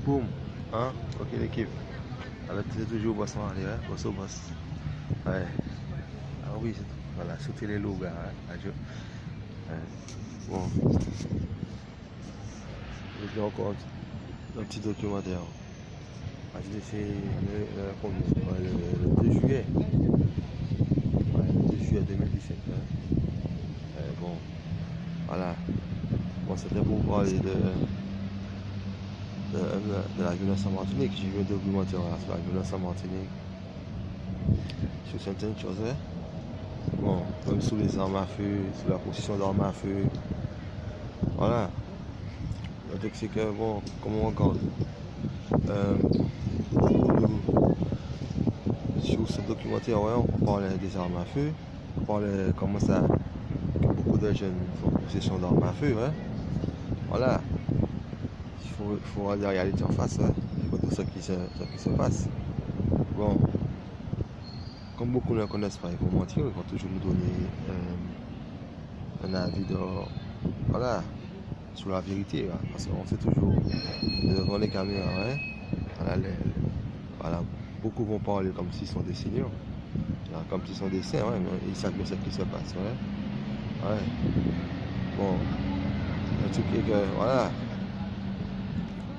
Boum. Hein? Ok l'équipe. Alors tu es toujours boss en aller, hein? Boss au boss. Ouais. Ah oui, c'est tout. Voilà, sauter les lots, gars. Hein? Adieu. Ouais. Bon, je vais encore un petit documentaire. Ah, c'est le 2 juillet. Ouais, le 2 juillet 2017. Hein? Bon, voilà. Bon, c'était pour parler de la violence en Martinique. J'ai vu un documentaire là, sur la violence en Martinique. Sur certaines choses. Hein? Bon, même sous les armes à feu, sous la possession d'armes à feu. Voilà. Le truc c'est que, bon, comme on regarde, sur ce documentaire, ouais, on parlait des armes à feu. On parlait comment ça, que beaucoup de jeunes font possession d'armes à feu. Hein? Voilà. Il faut regarder la réalité en face. Hein? Il faut tout ce qui se passe. Bon, comme beaucoup ne connaissent pas, ils vont mentir, ils vont toujours nous donner un avis de, voilà, sur la vérité. Hein? Parce qu'on sait toujours devant les caméras. Hein? Voilà, voilà, beaucoup vont parler comme s'ils sont des seniors. Comme s'ils sont des saints, ouais, mais ils savent bien ce qui se passe. Ouais? Ouais. Bon, le truc est que, voilà.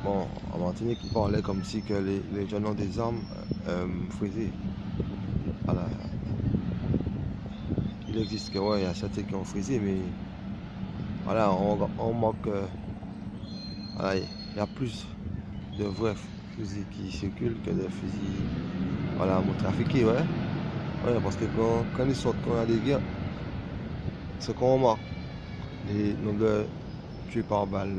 Bon, en Martinique, ils parlaient comme si que les jeunes ont des armes frisées. Voilà. Il existe que, ouais, il y a certains qui ont frisé, mais voilà, on manque. Voilà, il y a plus de vrais fusils qui circulent que de fusils, voilà, trafiqués, ouais. Ouais, parce que quand ils sortent, quand il y a des guerres, ce qu'on remarque, les nombres de tués par balle,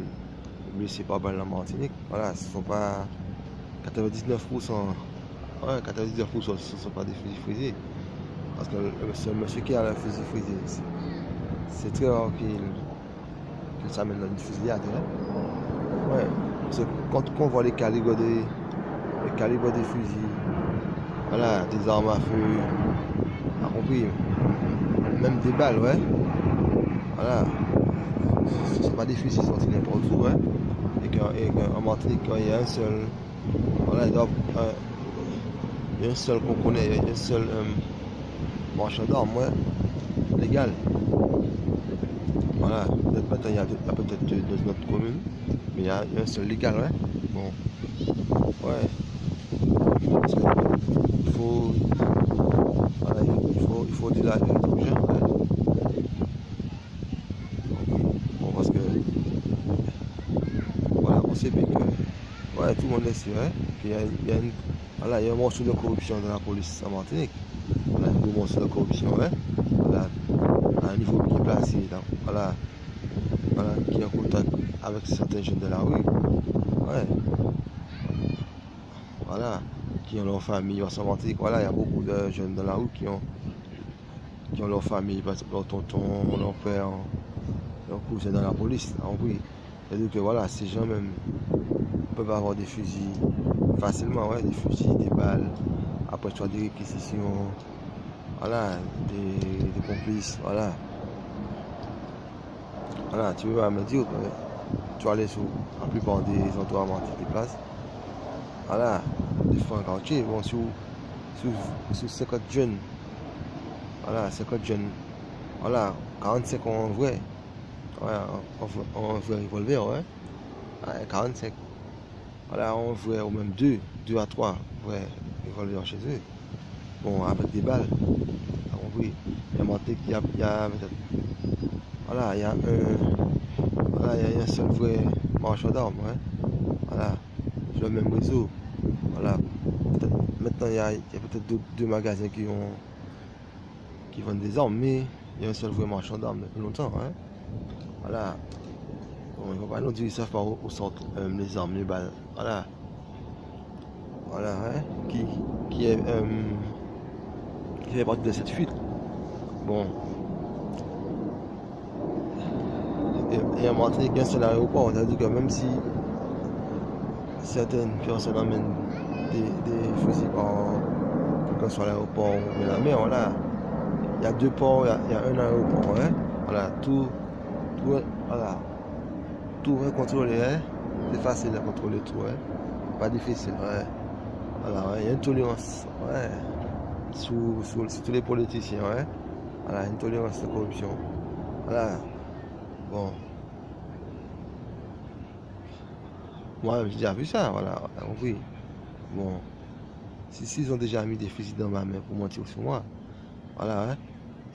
blessés par balle en Martinique, voilà, ce ne sont pas 99%, ouais, 99% ce ne sont pas des fusils frisés. Parce que ce monsieur qui a le fusil frisé, c'est très rare qu'il s'amène dans une fusillade. Hein? Ouais, parce que quand on voit les calibres des fusils, voilà, des armes à feu, a compris, même des balles, ouais. Voilà, ce ne sont pas des fusils sortis n'importe où, hein. Et qu'en Martinique, quand il y a un seul, voilà, il y a un seul qu'on connaît, il y a un seul marchand d'armes, ouais, légal. Voilà, peut-être il y a peut-être deux dans notre commune, mais il y a un seul légal, ouais. Bon, ouais, parce que voilà, il faut dire la vérité aux gens, ouais. Bon, parce que, voilà, on sait bien que, ouais, tout le monde le sait, ouais, qu'il voilà, il y a un morceau de corruption dans la police en Martinique. Voilà, un gros morceau de corruption, ouais. Voilà, à un niveau bien placé, voilà, qui est en contact avec certains jeunes de la rue, ouais, voilà, qui ont leur famille, en Martinique, voilà, il y a beaucoup de jeunes dans la rue qui ont leur famille, leur tonton, leur père, leur cousin dans la police, oui. C'est-à-dire que voilà, ces gens même peuvent avoir des fusils facilement, ouais, des fusils, des balles, après tu as des réquisitions, voilà, des complices, voilà. Voilà, tu veux me dire, tu vas aller sur la plupart des endroits où tu te déplaces. Voilà, des fois en quartier, bon, sur 50 jeunes, voilà, 50 jeunes, voilà, 45 en vrai, ouais, en vrai revolver, ouais, 45, voilà, en vrai, ou même 2 à 3 vrais revolver chez eux, bon, avec des balles, oui, il y a peut-être, voilà, il y a voilà, il y a un seul vrai marchand d'armes, ouais, voilà, sur le même réseau, voilà, maintenant il y a peut-être deux magasins qui vendent des armes, mais il y a un seul vrai marchand d'armes depuis longtemps, hein. Voilà. Bon, ils ne vont pas nous dire qu'ils ne savent pas où sortent les armes, les balles. Voilà. Voilà, hein. Qui fait partie de cette fuite. Bon. Et en Martinique, il y a un seul aéroport. C'est-à-dire que même si certaines personnes amènent des fusils pour qu'on soit à l'aéroport ou la mer, voilà. Il y a 2 ports, il y a un aéroport, hein. Voilà, voilà, tout est contrôlé, hein. C'est facile à contrôler tout, ouais. Pas difficile, ouais. Voilà, ouais. Il y a une tolérance, ouais. Sous tous les politiciens, ouais. Voilà, une tolérance de corruption. Voilà. Bon. Moi, j'ai déjà vu ça, voilà. Oui. Bon. S'ils ont déjà mis des fusils dans ma main pour mentir sur moi, voilà, hein.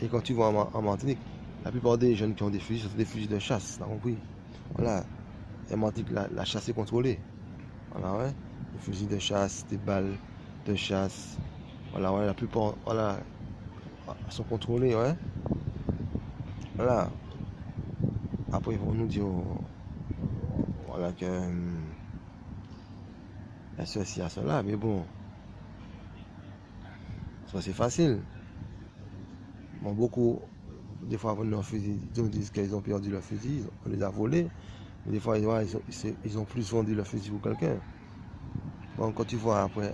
Et quand tu vas en Martinique, la plupart des jeunes qui ont des fusils, sont des fusils de chasse, t'as compris? Voilà. Et en Martinique, la chasse est contrôlée. Voilà, ouais. Des fusils de chasse, des balles de chasse. Voilà, ouais, la plupart, voilà, sont contrôlés, ouais. Voilà. Après, ils vont nous dire, voilà, que il y a ceci, il y a cela, mais bon, ça c'est facile. Bon, beaucoup, des fois, avant leur fusil, ils disent qu'ils ont perdu leur fusil, on les a volés. Mais des fois, ils ont plus vendu leur fusil pour quelqu'un. Bon, quand tu vois après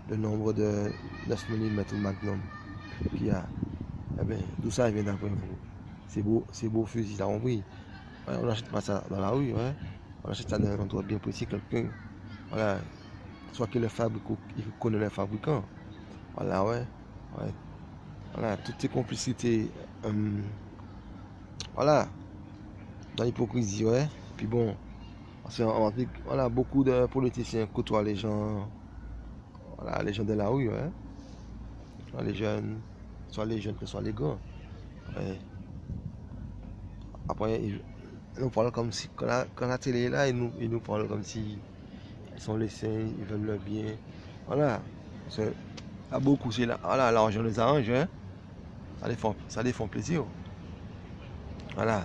le nombre de 9 mm ou Magnum qu'il y a, eh bien, tout ça vient d'après vous. C'est beau fusil, ça compris. Ouais, on n'achète pas ça dans la rue, ouais. On achète ça dans un endroit bien précis, quelqu'un, voilà, soit que le fabricant, il connaît le fabricant. Voilà, ouais. Ouais. Voilà, toutes ces complicités, voilà, dans l'hypocrisie, ouais. Puis bon, voilà, beaucoup de politiciens côtoient les gens, voilà, les gens de la rue, ouais. Soit les jeunes, que soit les grands. Ouais. Après, ils nous parlent comme si, quand la télé est là, ils nous parlent comme si ils sont les saints, ils veulent le bien. Voilà. À beaucoup, c'est là, voilà, l'argent les arrange, hein. Ça les fait plaisir. Voilà.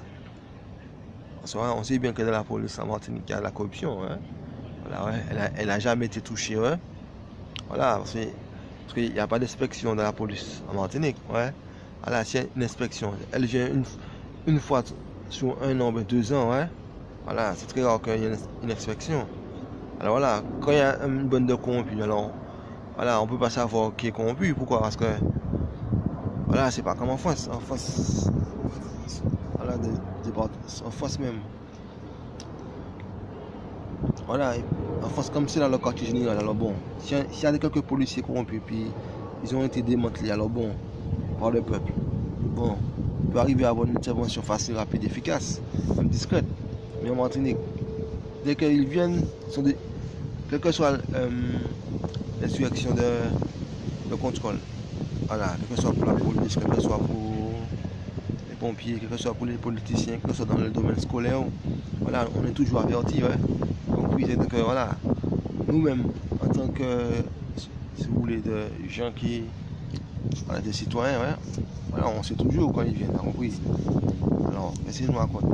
On sait bien que dans la police en Martinique, il y a la corruption, hein. Voilà, ouais. Elle a jamais été touchée, ouais. Voilà, parce qu'il n'y a pas d'inspection dans la police en Martinique, ouais. Voilà, c'est une inspection. Elle vient une fois sur 1 an, 2 ans, ouais. Voilà, c'est très rare qu'il y ait une inspection. Alors voilà, quand il y a une bande de corrompus, alors voilà, on peut pas savoir qui est corrompu. Pourquoi? Parce que voilà, c'est pas comme en France. En France, voilà, en France même. Voilà, en France comme c'est dans le quartier général, alors bon, s'il y a quelques policiers corrompus, puis ils ont été démantelés, alors bon, par le peuple. Bon, on peut arriver à avoir une intervention facile, rapide, efficace, même discrète. Mais en Martinique, dès qu'ils viennent, quelle que soit l'insurrection de contrôle, voilà, quel que soit pour la police, quel que soit pour les pompiers, quel que soit pour les politiciens, quel que soit dans le domaine scolaire, voilà, on est toujours averti, ouais. Donc, que voilà, nous-mêmes, en tant que, si vous voulez, de gens qui, voilà, des citoyens, ouais, voilà, on sait toujours quand ils viennent, t'as compris? Alors, essayez de nous raconter,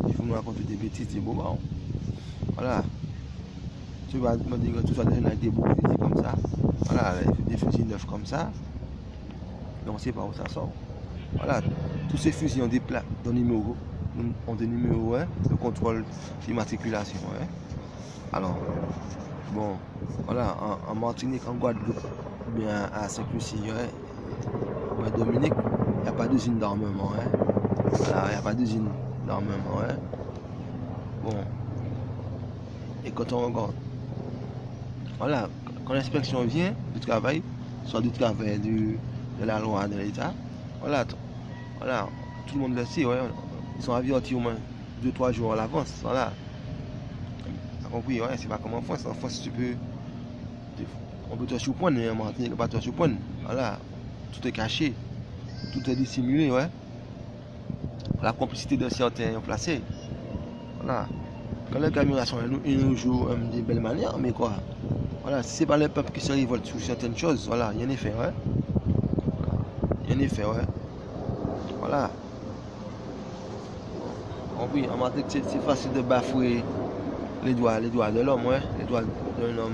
il faut nous raconter des bêtises, des bobards. Voilà. Tu vas me dire que tout ça avec des beaux fusils comme ça. Voilà, des fusils neufs comme ça. Mais on ne sait pas où ça sort. Voilà, tous ces fusils ont des plaques, des numéros, ouais, de contrôle d'immatriculation. Ouais. Alors, bon, voilà, en Martinique, en Guadeloupe, ou bien à Saint-Lucie, ouais, Dominique, il n'y a pas d'usine d'armement. Ouais. Voilà, il n'y a pas d'usine d'armement. Ouais. Bon, et quand on regarde, voilà, quand l'inspection vient du travail, soit du travail de la loi de l'État, voilà, voilà, tout le monde le sait, ouais, ils sont avertis au moins 2-3 jours à l'avance, voilà. T'as compris, ouais, c'est pas comme en France. En France, on peut te surprendre, mais en Martinique, on peut pas te surprendre. Voilà, tout est caché, tout est dissimulé, ouais. La complicité de certains placés, voilà. Quand les caméras sont là, ils nous jouent de belles manières, mais quoi? Voilà, si c'est pas le peuple qui se révolte sur certaines choses, voilà, il y a un effet, ouais. Voilà. Il y a un effet, ouais. Voilà. Bon, oui, en Martinique, c'est facile de bafouer les droits de l'homme, ouais. Les droits d'un homme,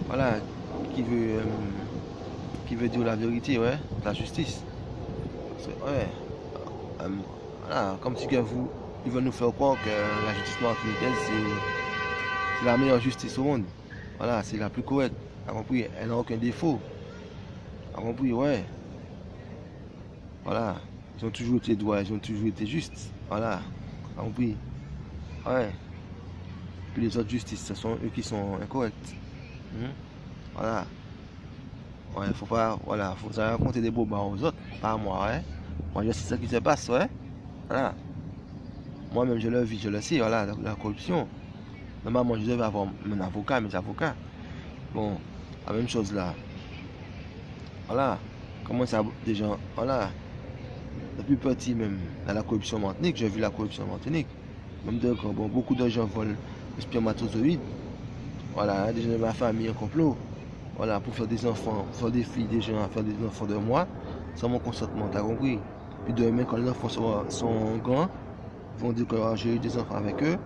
voilà, qui veut dire la vérité, ouais, la justice. Ouais. Voilà, comme si ils veulent nous faire croire que la justice martiniquaise, c'est la meilleure justice au monde. Voilà, c'est la plus correcte. T'as compris? Elle n'a aucun défaut. T'as compris? Ouais. Voilà. Ils ont toujours été droits, ils ont toujours été justes. Voilà. T'as compris? Ouais. puis les autres justices, ce sont eux qui sont incorrects. Voilà. Ouais, faut pas, voilà, faut ça raconter des bobards aux autres, pas à moi, ouais. Moi, je sais ce qui se passe, ouais. Voilà. Moi-même, je le vis, je le sais, voilà, la corruption. Normalement, je devais avoir mon avocat, mes avocats. Bon, la même chose là. Voilà. Comment ça, des gens, voilà. Depuis petit, même, dans la corruption en Martinique, j'ai vu la corruption en Martinique. Même de quand bon, beaucoup de gens volent les spermatozoïdes. Voilà, des gens de ma famille en complot. Voilà, pour faire des enfants, faire des filles, des gens, faire des enfants de moi, sans mon consentement, t'as compris? Puis demain, quand les enfants sont grands, ils vont dire que j'ai eu des enfants avec eux.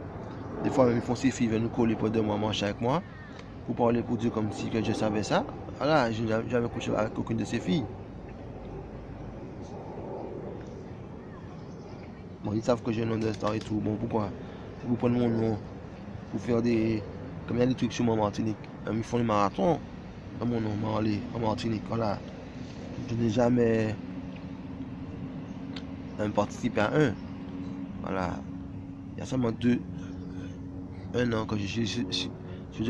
Des fois, même, ils font ses filles, viennent nous coller pour 2 mois, manger avec moi, pour parler pour dire comme si que je savais ça. Voilà, je n'ai jamais couché avec aucune de ces filles. Bon, ils savent que j'ai un nom de star et tout. Bon, pourquoi? Pour prendre mon nom, pour faire des. Comme il y a des trucs sur mon Martinique. Ils font des marathons dans mon nom, en Martinique. Voilà. Je n'ai jamais participé à un. Voilà. Il y a seulement 1 an quand je suis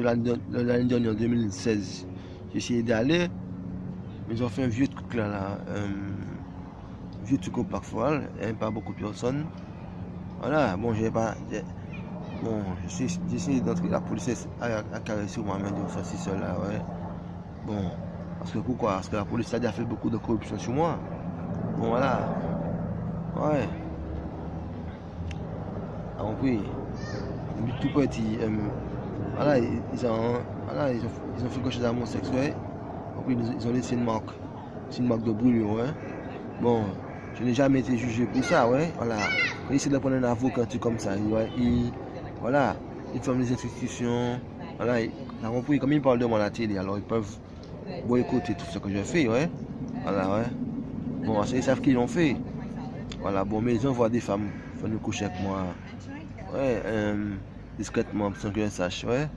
l'année dernière, en 2016. J'ai essayé d'aller, mais ils ont fait un vieux truc là, vieux truc au Parc Foal, il n'y avait pas beaucoup de personnes. Voilà, bon, j'ai essayé d'entrer, la police a caressé moi main de faire cela là, ouais. Bon, parce que pourquoi? Parce que la police a déjà fait beaucoup de corruption sur moi. Bon, voilà. Ouais. Donc oui, depuis tout petit, voilà, ils ont fait quelque chose à mon sexe, ouais. Donc oui, ils ont laissé une marque. C'est une marque de brûlure, ouais. Bon, je n'ai jamais été jugé pour ça, ouais. Voilà. Quand ils essaient de prendre un avocat comme ça, ouais, voilà, ils ferment les institutions. Voilà, t'as compris, comme ils parlent de moi à la télé, alors ils peuvent boycotter tout ce que je fais, ouais. Voilà, ouais. Bon, ils savent qu'ils l'ont fait. Voilà, bon, mais ils envoient des femmes venir coucher avec moi. Ouais, discrètement, sans que je sache, ouais.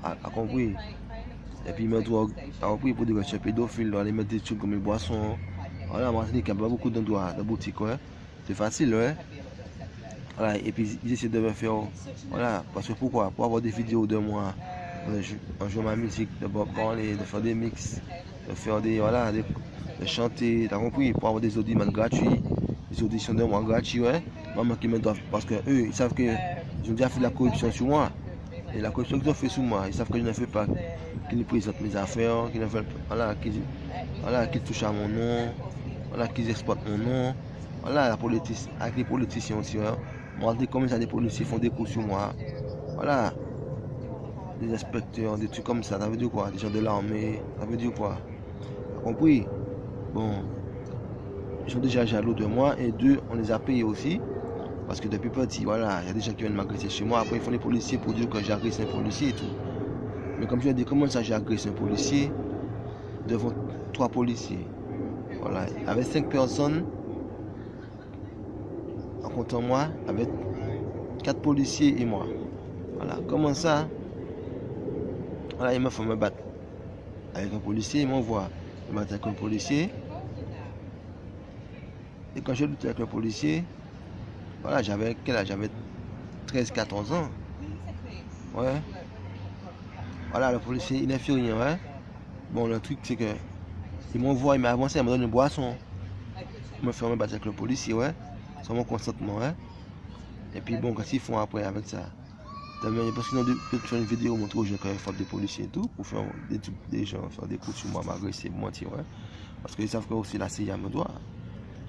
A compris. Et puis, ils me droguent. A compris, pour dire que je suis pédophile, aller mettre des trucs comme mes boissons. Voilà, en Martinique, il n'y a pas beaucoup d'endroits, de boutiques, ouais. C'est facile, ouais. Voilà, et puis, ils essaient de me faire. Voilà, parce que pourquoi? Pour avoir des vidéos de moi, en jouant ma musique, de parler, de faire des mix, de faire des. Voilà, de chanter, t'as compris? Pour avoir des auditions gratuits, des auditions de moi gratuits, ouais. Maman qui me doivent, parce que eux, ils savent qu'ils ont déjà fait de la corruption sur moi. Et la corruption qu'ils ont fait sur moi, ils savent que je ne fais pas, qu'ils ne présentent mes affaires, qu'ils ne veulent pas, voilà, qu'ils touchent à mon nom, voilà, qu'ils exploitent mon nom. Voilà, avec les politiciens aussi, hein. Moi, comme ça, des policiers font des coups sur moi. Voilà, des inspecteurs, des trucs comme ça, ça veut dire quoi? Des gens de l'armée, ça veut dire quoi? T'as compris? Bon, ils sont déjà jaloux de moi, et 2, on les a payés aussi. Parce que depuis petit, voilà, il y a des gens qui viennent m'agresser chez moi. Après, ils font les policiers pour dire que j'agresse un policier et tout. Mais comme je dis, comment ça j'agresse un policier devant 3 policiers? Voilà, avec 5 personnes, en comptant moi, avec 4 policiers et moi. Voilà, comment ça? Voilà, ils me font me battre avec un policier, ils m'envoient me battre avec un policier. Et quand je lutte avec un policier, voilà, j'avais quel âge? J'avais 13-14 ans. Ouais. Voilà, le policier, il n'a fait rien, ouais. Bon, le truc, c'est que il m'envoie, il m'a avancé, il me donne une boisson. Il me fait me battre avec le policier, ouais. Sans mon consentement, ouais. Et puis bon, qu'est-ce qu'ils font après avec ça? Parce qu'ils ont fait une vidéo montrer aux gens qu'ils font des policiers et tout, pour faire des gens faire des coups sur moi, m'agresser, mentir, ouais. Parce qu'ils savent que aussi la CIA me doit.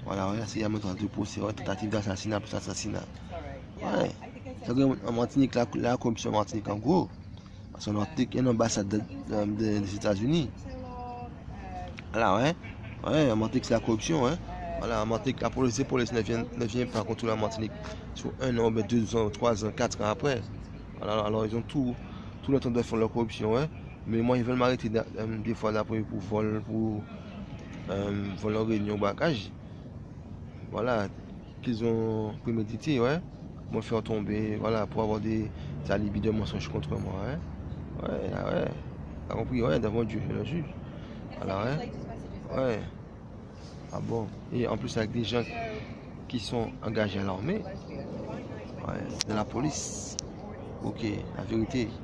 Voilà, ouais, la CIA me doit de procès, ouais, tentative d'assassinat plus assassinat. Ouais. C'est que en Martinique, la corruption en Martinique, en gros. Parce qu'en Martinique, il y a une ambassade des États-Unis. Voilà, ouais. Ouais, en Martinique, c'est la corruption, hein. Voilà, en Martinique, la police ne vient pas contrôler la Martinique sur 1 an, 2 ans, 3 ans, 4 ans après. Voilà, alors ils ont tout le temps de faire leur corruption, hein. Mais moi, ils veulent m'arrêter des fois d'après pour vol, pour en réunion, bagage. Voilà, qu'ils ont prémédité, ouais. Me faire tomber, voilà, pour avoir des alibis de mensonges contre moi, ouais. Ouais, ouais. T'as compris, ouais, devant Dieu, le juge. Voilà, ouais. Ouais. Ah bon. Et en plus avec des gens qui sont engagés à l'armée, ouais, de la police. Ok, la vérité.